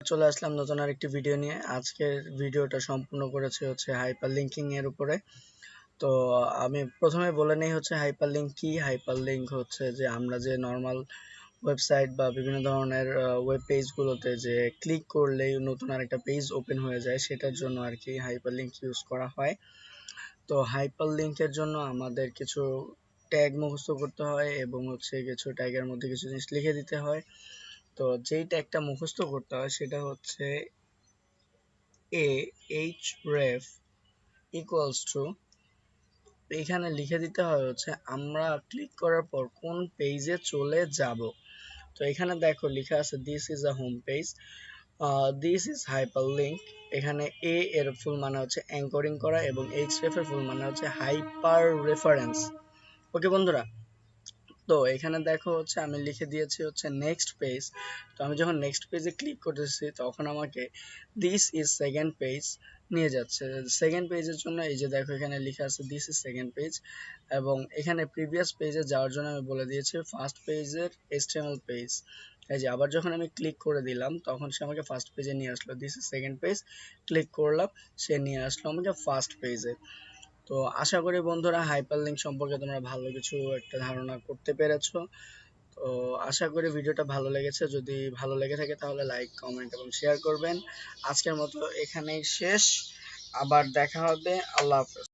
চলে আসলাম নতুন আরেকটি ভিডিও নিয়ে। আজকের ভিডিওটা সম্পূর্ণ করেছে হচ্ছে হাইপার লিঙ্কিং এর উপরে। তো আমি প্রথমে বলে নেই হচ্ছে হাইপার লিঙ্ক কি। হাইপার লিঙ্ক হচ্ছে যে আমরা যে নর্মাল ওয়েবসাইট বা বিভিন্ন ধরনের ওয়েব পেজগুলোতে যে ক্লিক করলেই নতুন আরেকটা পেজ ওপেন হয়ে যায়, সেটার জন্য আর কি হাইপার লিঙ্ক ইউজ করা হয়। তো হাইপার লিঙ্কের জন্য আমাদের কিছু ট্যাগ মুখস্থ করতে হয় এবং হচ্ছে কিছু ট্যাগের মধ্যে কিছু জিনিস লিখে দিতে হয়। তো যেই ট্যাগটা মুখস্থ করতে হয় সেটা হচ্ছে ahref equals to, এখানে লিখে দিতে হয় হচ্ছে আমরা ক্লিক করার পর কোন পেজে চলে যাব। তো এখানে দেখো লেখা আছে this is a home page, this is hyperlink. এখানে এ এর ফুল মানে হচ্ছে অ্যাঙ্করিং করা এবং এইচরেফ এর ফুল মানে হচ্ছে হাইপার রেফারেন্স। ওকে বন্ধুরা, তো এখানে দেখো হচ্ছে আমি লিখে দিয়েছি হচ্ছে নেক্সট পেজ। তো আমি যখন নেক্সট পেজে ক্লিক করতেছি তখন আমাকে দিস ইজ সেকেন্ড পেজ নিয়ে যাচ্ছে। সেকেন্ড পেজের জন্য এই যে দেখো এখানে লেখা আছে দিস ইজ সেকেন্ড পেজ, এবং এখানে প্রিভিয়াস পেজে যাওয়ার জন্য আমি বলে দিয়েছি ফার্স্ট পেজের HTML পেজ। এই যে আবার যখন আমি ক্লিক করে দিলাম তখন সে আমাকে ফার্স্ট পেজে নিয়ে আসলো, this is second page, click করলাম, সে নিয়ে আসলো আমাকে ফার্স্ট পেজে। তো আশা করি বন্ধুরা হাইপারলিংক সম্পর্কে তোমরা ভালো কিছু একটা ধারণা করতে পেরেছো। তো আশা করি ভিডিওটা ভালো লেগেছে। যদি ভালো লেগে থাকে তাহলে লাইক, কমেন্ট এবং শেয়ার করবেন। আজকের মতো এখানেই শেষ, আবার দেখা হবে। আল্লাহ হাফেজ।